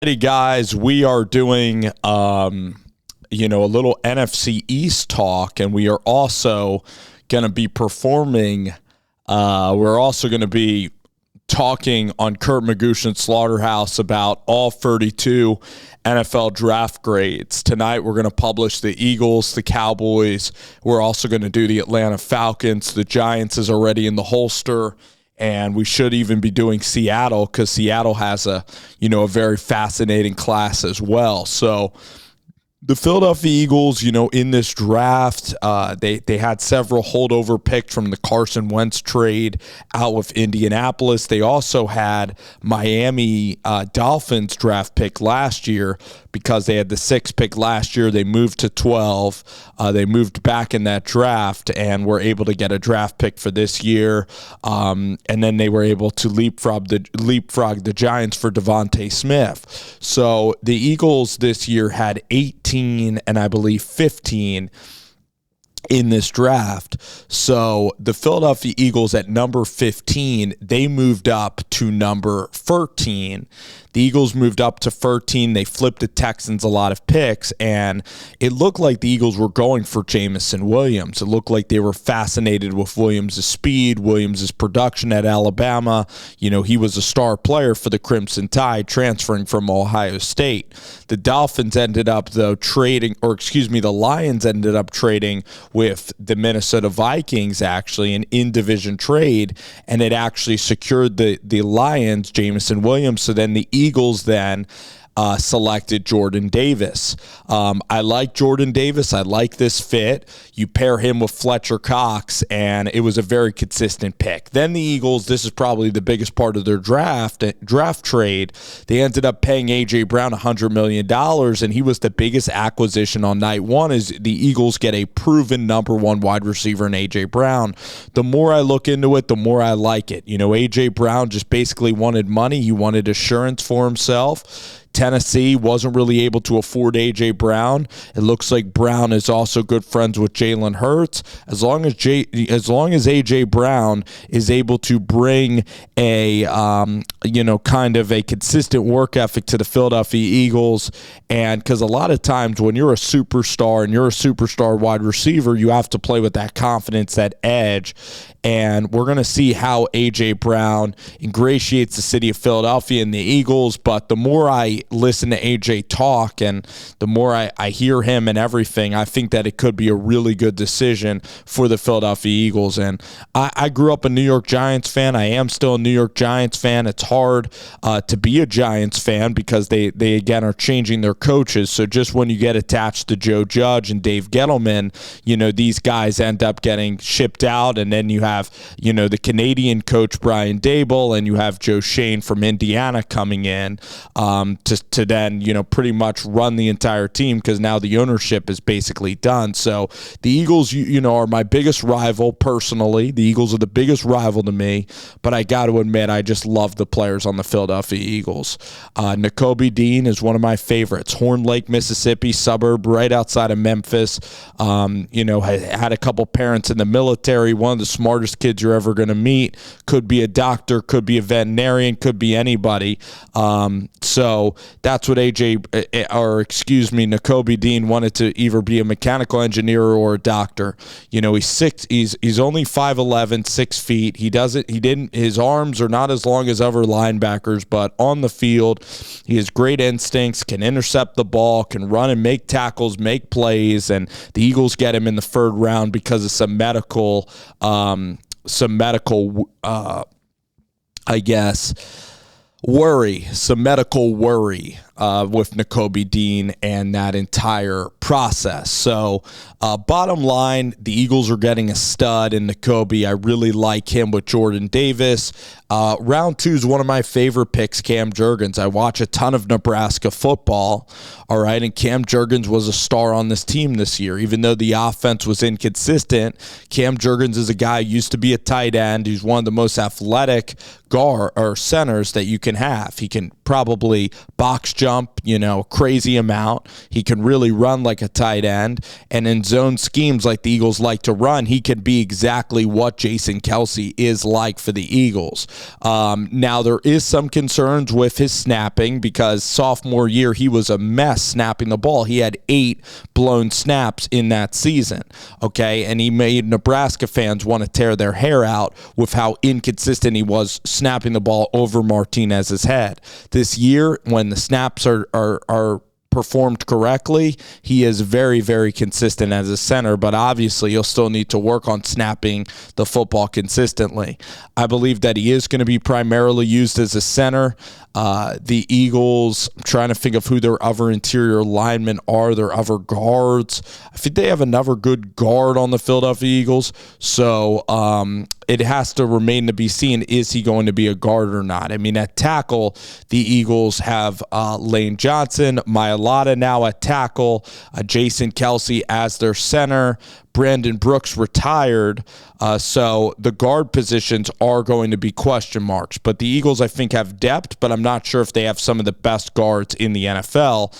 Hey guys, we are doing a little NFC East talk, and we are also going to be performing. We're also going to be talking on Kurt Magushin's Slaughterhouse about all 32 NFL draft grades. Tonight we're going to publish the Eagles, the Cowboys. We're also going to do the Atlanta Falcons. The Giants is already in the holster. And we should even be doing Seattle because Seattle has a very fascinating class as well. So the Philadelphia Eagles, in this draft, they had several holdover picks from the Carson Wentz trade out of Indianapolis. They also had Miami Dolphins draft pick last year because they had the 6th pick last year. They moved to 12. They moved back in that draft and were able to get a draft pick for this year. And then they were able to leapfrog the Giants for Devontae Smith. So the Eagles this year had 18 and I believe 15 in this draft. So the Philadelphia Eagles at number 15, they moved up to number 13. The Eagles moved up to 13. They flipped the Texans a lot of picks, and it looked like the Eagles were going for Jameson Williams. It looked like they were fascinated with Williams' speed, Williams' production at Alabama. He was a star player for the Crimson Tide, transferring from Ohio State. The Lions ended up trading with the Minnesota Vikings, actually, an in-division trade, and it actually secured the Lions, Jameson Williams. So then the Eagles then selected Jordan Davis. I like Jordan Davis. I like this fit. You pair him with Fletcher Cox, and it was a very consistent pick. Then the Eagles, this is probably the biggest part of their draft trade. They ended up paying A.J. Brown $100 million, and he was the biggest acquisition on night one as the Eagles get a proven number one wide receiver in A.J. Brown. The more I look into it, the more I like it. A.J. Brown just basically wanted money. He wanted assurance for himself. Tennessee wasn't really able to afford A.J. Brown. It looks like Brown is also good friends with Jalen Hurts. As long as A.J. Brown is able to bring a kind of a consistent work ethic to the Philadelphia Eagles, and because a lot of times when you're a superstar and you're a superstar wide receiver, you have to play with that confidence, that edge. And we're going to see how A.J. Brown ingratiates the city of Philadelphia and the Eagles. But the more I listen to A.J. talk and the more I hear him and everything, I think that it could be a really good decision for the Philadelphia Eagles. And I grew up a New York Giants fan. I am still a New York Giants fan. It's hard to be a Giants fan because they again are changing their coaches. So just when you get attached to Joe Judge and Dave Gettleman, these guys end up getting shipped out, and then you have the Canadian coach Brian Daboll, and you have Joe Shane from Indiana coming in to then pretty much run the entire team because now the ownership is basically done. So the Eagles are my biggest rival personally. The Eagles are the biggest rival to me, but I got to admit I just love the players on the Philadelphia Eagles. Nakobe Dean is one of my favorites. Horn Lake, Mississippi, suburb right outside of Memphis. Had a couple parents in the military. One of the smartest kids you're ever going to meet. Could be a doctor, could be a veterinarian, could be anybody. So that's what Nakobe Dean wanted to either be a mechanical engineer or a doctor. He's only 5'11", 6 feet. His arms are not as long as other linebackers, but on the field, he has great instincts, can intercept the ball, can run and make tackles, make plays, and the Eagles get him in the 3rd round because of some medical worry with Nakobe Dean and that entire process. So bottom line, the Eagles are getting a stud in Nakobe. I really like him with Jordan Davis. Round 2 is one of my favorite picks, Cam Jurgens. I watch a ton of Nebraska football, all right, and Cam Jurgens was a star on this team this year. Even though the offense was inconsistent, Cam Jurgens is a guy who used to be a tight end. He's one of the most athletic centers that you can have. He can probably box jump, a crazy amount. He can really run like a tight end. And in zone schemes like the Eagles like to run, he can be exactly what Jason Kelce is like for the Eagles. Now, there is some concerns with his snapping because sophomore year, he was a mess snapping the ball. He had 8 blown snaps in that season, okay? And he made Nebraska fans want to tear their hair out with how inconsistent he was snapping the ball over Martinez's head. This year, when the snaps are performed correctly, he is very, very consistent as a center, but obviously he'll still need to work on snapping the football consistently. I believe that he is going to be primarily used as a center. The Eagles, I'm trying to think of who their other interior linemen are, their other guards. I think they have another good guard on the Philadelphia Eagles, so it has to remain to be seen, is he going to be a guard or not? I mean, at tackle, the Eagles have Lane Johnson, Mailata now at tackle, Jason Kelce as their center, Brandon Brooks retired, so the guard positions are going to be question marks. But the Eagles, I think, have depth, but I'm not sure if they have some of the best guards in the NFL.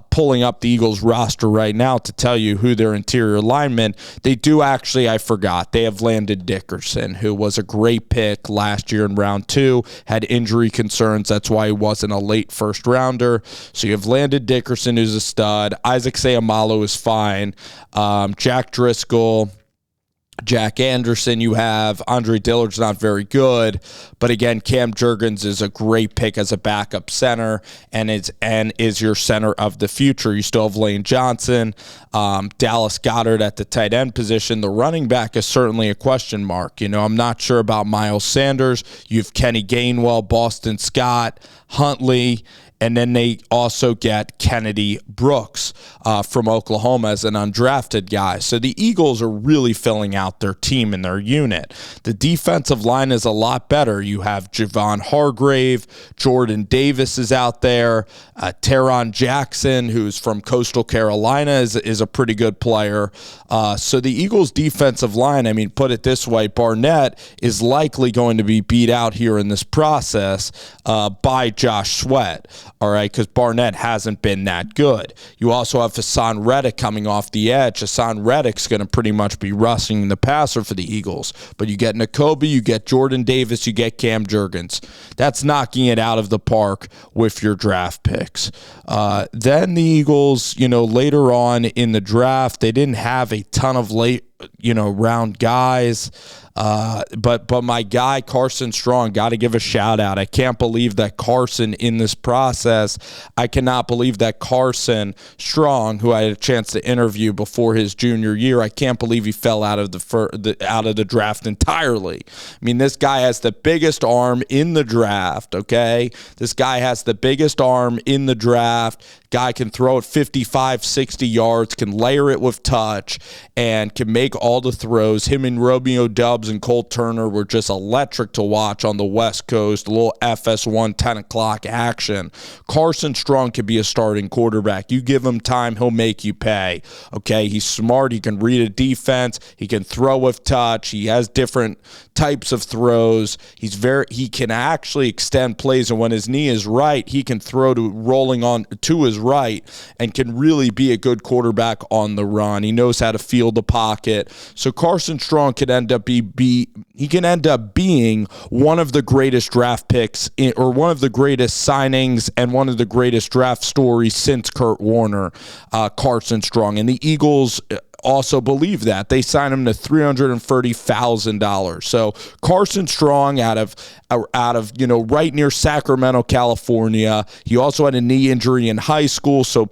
Pulling up the Eagles roster right now to tell you who their interior linemen, they do actually, I forgot, they have Landon Dickerson, who was a great pick last year in round 2, had injury concerns. That's why he wasn't a late first rounder. So you have Landon Dickerson, who's a stud. Isaac Seumalo is fine. Jack Driscoll, Jack Anderson, you have Andre Dillard's not very good, but again, Cam Jurgens is a great pick as a backup center and is your center of the future. You still have Lane Johnson, Dallas Goedert at the tight end position. The running back is certainly a question mark. I'm not sure about Miles Sanders. You have Kenny Gainwell, Boston Scott, Huntley. And then they also get Kennedy Brooks from Oklahoma as an undrafted guy. So the Eagles are really filling out their team and their unit. The defensive line is a lot better. You have Javon Hargrave, Jordan Davis is out there, Teron Jackson, who's from Coastal Carolina, is a pretty good player. So the Eagles' defensive line, I mean, put it this way, Barnett is likely going to be beat out here in this process by Josh Sweat. All right, because Barnett hasn't been that good. You also have Hassan Reddick coming off the edge. Hassan Reddick's going to pretty much be rushing the passer for the Eagles. But you get Nakobe, you get Jordan Davis, you get Cam Jurgens. That's knocking it out of the park with your draft picks. Then the Eagles, later on in the draft, they didn't have a ton of late, round guys. But my guy, Carson Strong, got to give a shout out. I can't believe that Carson in this process, I cannot believe that Carson Strong, who I had a chance to interview before his junior year, I can't believe he fell out of the draft entirely. I mean, this guy has the biggest arm in the draft, okay? This guy has the biggest arm in the draft. Guy can throw it 55, 60 yards, can layer it with touch, and can make all the throws. Him and Romeo Doubs and Cole Turner were just electric to watch on the West Coast, a little FS1 10 o'clock action. Carson Strong could be a starting quarterback. You give him time, he'll make you pay. Okay, he's smart. He can read a defense. He can throw with touch. He has different types of throws. He can actually extend plays, and when his knee is right, he can throw to rolling on to his right and can really be a good quarterback on the run. He knows how to field the pocket. So Carson Strong could end up being one of the greatest draft picks or one of the greatest signings and one of the greatest draft stories since Kurt Warner, Carson Strong. And the Eagles also believe that. They signed him to $330,000. So Carson Strong out of right near Sacramento, California. He also had a knee injury in high school, so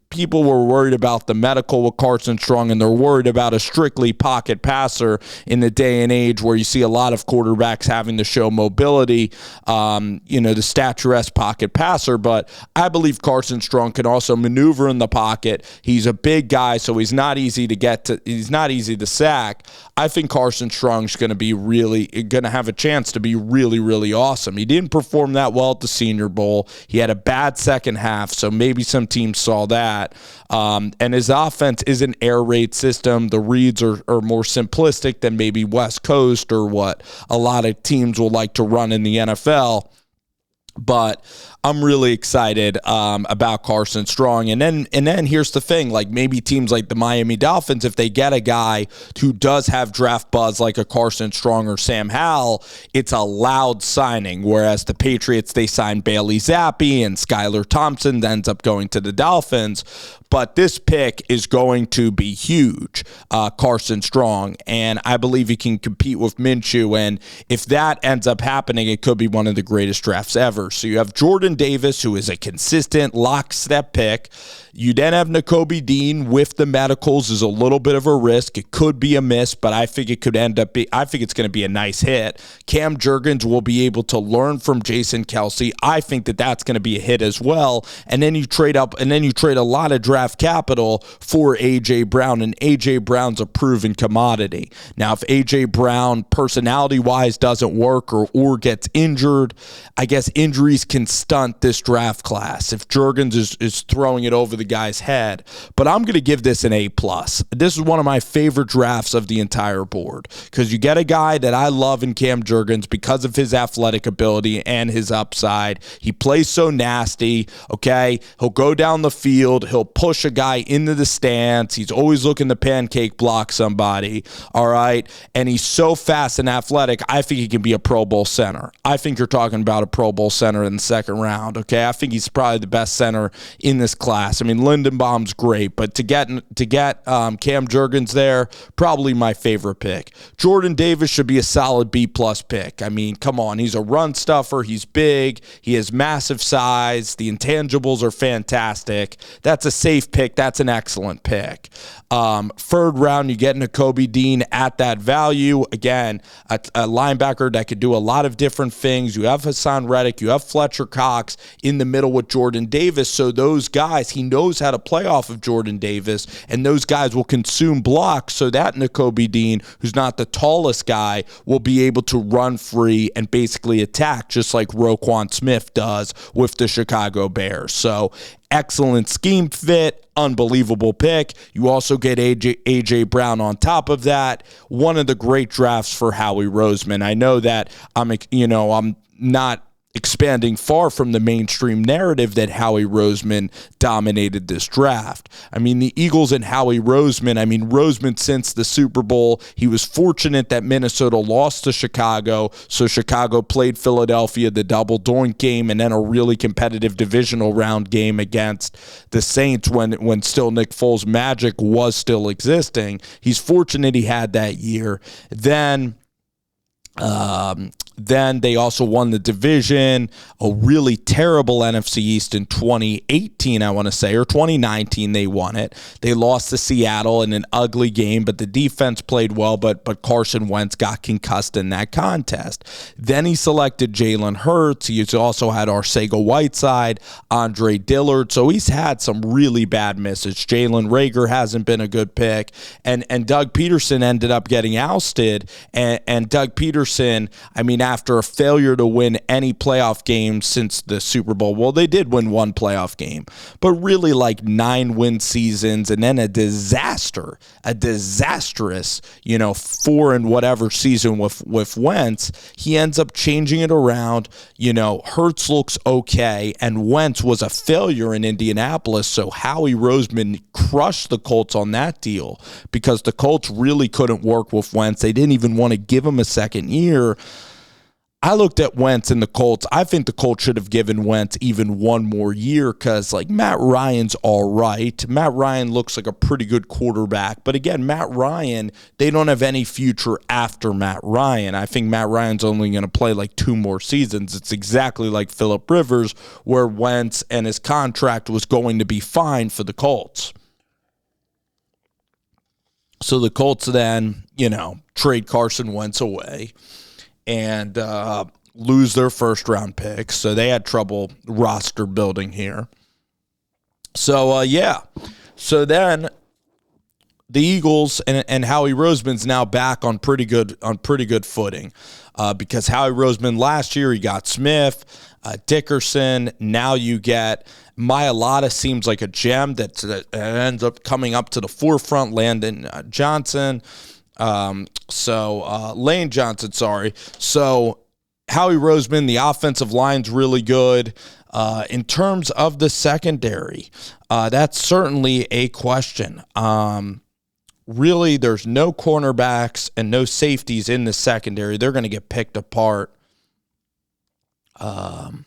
people were worried about the medical with Carson Strong, and they're worried about a strictly pocket passer in the day and age where you see a lot of quarterbacks having to show mobility, the statuesque pocket passer. But I believe Carson Strong can also maneuver in the pocket. He's a big guy, so he's not easy to sack. I think Carson Strong's going to have a chance to be really, really awesome. He didn't perform that well at the Senior Bowl. He had a bad second half, so maybe some teams saw that. And his offense is an air raid system. The reads are more simplistic than maybe West Coast or what a lot of teams will like to run in the NFL. But I'm really excited about Carson Strong. And then here's the thing, like maybe teams like the Miami Dolphins, if they get a guy who does have draft buzz like a Carson Strong or Sam Howell, it's a loud signing. Whereas the Patriots, they signed Bailey Zappi and Skylar Thompson ends up going to the Dolphins. But this pick is going to be huge, Carson Strong, and I believe he can compete with Minshew. And if that ends up happening, it could be one of the greatest drafts ever. So you have Jordan Davis, who is a consistent lockstep pick. You then have Nakobe Dean with the medicals is a little bit of a risk. It could be a miss, but I think it could end up I think it's going to be a nice hit. Cam Jurgens will be able to learn from Jason Kelce. I think that that's going to be a hit as well. And then you trade up, and then you trade a lot of draft capital for A.J. Brown, and A.J. Brown's a proven commodity. Now, if A.J. Brown personality-wise doesn't work or gets injured, I guess injuries can stunt this draft class if Jurgens is throwing it over the guy's head. But I'm going to give this an A+. This is one of my favorite drafts of the entire board because you get a guy that I love in Cam Jurgens because of his athletic ability and his upside. He plays so nasty, okay? He'll go down the field. He'll push a guy into the stance. He's always looking to pancake block somebody, all right? And he's so fast and athletic, I think he can be a Pro Bowl center. I think you're talking about a Pro Bowl center in the second round, okay? I think he's probably the best center in this class. I mean, Lindenbaum's great, but to get Cam Jurgens there, probably my favorite pick. Jordan Davis should be a solid B+ pick. I mean, come on, he's a run stuffer. He's big. He has massive size. The intangibles are fantastic. That's a safe pick. That's an excellent pick. Third round, you get Nakobe Dean at that value. Again, a linebacker that could do a lot of different things. You have Hassan Reddick. You have Fletcher Cox in the middle with Jordan Davis. So those guys, he knows how to play off of Jordan Davis, and those guys will consume blocks so that Nakobe Dean, who's not the tallest guy, will be able to run free and basically attack just like Roquan Smith does with the Chicago Bears. So excellent scheme fit, unbelievable pick. You also get A.J. Brown on top of that. One of the great drafts for Howie Roseman. I know that I'm not expanding far from the mainstream narrative that Howie Roseman dominated this draft. I mean, the Eagles and Howie Roseman, Roseman since the Super Bowl, he was fortunate that Minnesota lost to Chicago, so Chicago played Philadelphia the double doink game and then a really competitive divisional round game against the Saints when still Nick Foles' magic was still existing. He's fortunate he had that year. Then they also won the division, a really terrible NFC East in 2018, I want to say, or 2019 they won it. They lost to Seattle in an ugly game, but the defense played well, but Carson Wentz got concussed in that contest. Then he selected Jalen Hurts. He's also had Arcega-Whiteside, Andre Dillard, so he's had some really bad misses. Jalen Reagor hasn't been a good pick, and Doug Peterson ended up getting ousted, and Doug Peterson, after a failure to win any playoff games since the Super Bowl, well, they did win one playoff game, but really like 9-win seasons and then a disastrous, 4 and whatever season with Wentz, he ends up changing it around. Hurts looks okay, and Wentz was a failure in Indianapolis, so Howie Roseman crushed the Colts on that deal because the Colts really couldn't work with Wentz. They didn't even want to give him a second year. I looked at Wentz and the Colts. I think the Colts should have given Wentz even one more year because, Matt Ryan's all right. Matt Ryan looks like a pretty good quarterback. But again, Matt Ryan, they don't have any future after Matt Ryan. I think Matt Ryan's only going to play 2 more seasons. It's exactly like Phillip Rivers, where Wentz and his contract was going to be fine for the Colts. So the Colts then, trade Carson Wentz away and lose their first-round picks. So they had trouble roster building here. So, So then the Eagles and Howie Roseman's now back on pretty good footing because Howie Roseman last year, he got Smith, Dickerson. Now you get Mailata, seems like a gem that ends up coming up to the forefront, Landon Johnson. Lane Johnson, sorry. So Howie Roseman, the offensive line's really good. In terms of the secondary, that's certainly a question. Really, there's no cornerbacks and no safeties in the secondary. They're going to get picked apart. Well,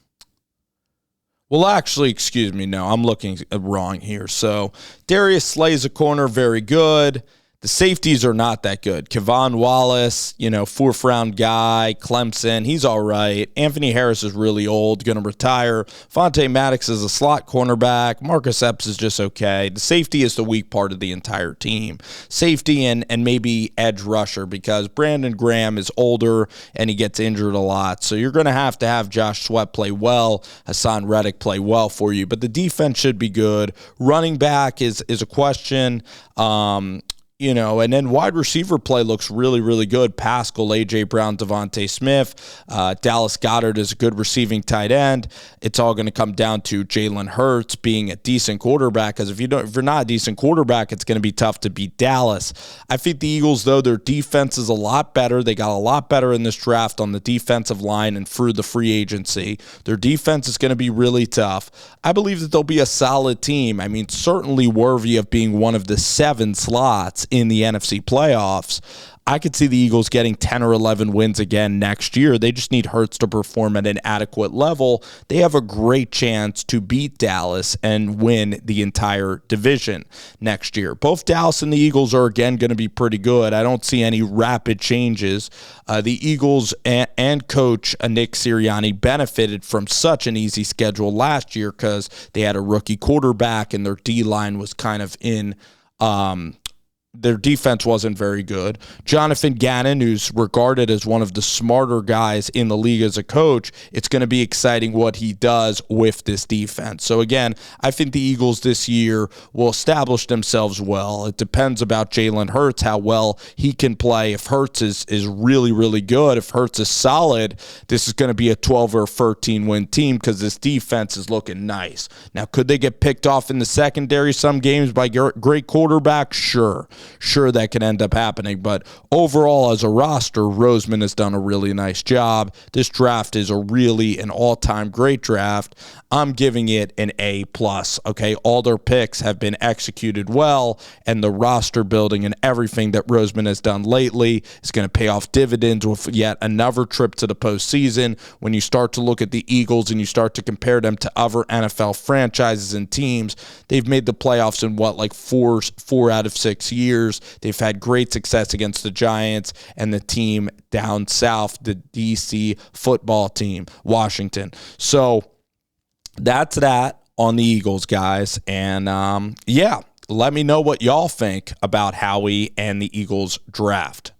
actually, excuse me. No, I'm looking wrong here. So Darius Slay's a corner, very good. The safeties are not that good. Kevon Wallace, fourth-round guy. Clemson, he's all right. Anthony Harris is really old, going to retire. Fonte Maddox is a slot cornerback. Marcus Epps is just okay. The safety is the weak part of the entire team. Safety and maybe edge rusher, because Brandon Graham is older and he gets injured a lot. So you're going to have Josh Sweat play well, Hassan Reddick play well for you. But the defense should be good. Running back is a question. And then wide receiver play looks really, really good. Pascal, A.J. Brown, Devontae Smith. Dallas Goedert is a good receiving tight end. It's all going to come down to Jalen Hurts being a decent quarterback, because if you're not a decent quarterback, it's going to be tough to beat Dallas. I think the Eagles, though, their defense is a lot better. They got a lot better in this draft on the defensive line and through the free agency. Their defense is going to be really tough. I believe that they'll be a solid team. I mean, certainly worthy of being one of the 7 slots in the NFC playoffs. I could see the Eagles getting 10 or 11 wins again next year. They just need Hurts to perform at an adequate level. They have a great chance to beat Dallas and win the entire division next year. Both Dallas and the Eagles are, again, going to be pretty good. I don't see any rapid changes. The Eagles and coach Nick Sirianni benefited from such an easy schedule last year because they had a rookie quarterback and their D-line was kind of in their defense wasn't very good. Jonathan Gannon, who's regarded as one of the smarter guys in the league as a coach, it's going to be exciting what he does with this defense. So again, I think the Eagles this year will establish themselves well. It depends about Jalen Hurts, how well he can play. If Hurts is really, really good, if Hurts is solid, this is going to be a 12 or 13 win team because this defense is looking nice. Now, could they get picked off in the secondary some games by great quarterbacks? Sure, that can end up happening, but overall as a roster, Roseman has done a really nice job. This draft is an all-time great draft. I'm giving it an A+. Okay, all their picks have been executed well, and the roster building and everything that Roseman has done lately is going to pay off dividends with yet another trip to the postseason. When you start to look at the Eagles and you start to compare them to other NFL franchises and teams, they've made the playoffs in four out of 6 years. They've had great success against the Giants and the team down south, the DC football team, Washington. So that's that on the Eagles, guys. And let me know what y'all think about Howie and the Eagles draft.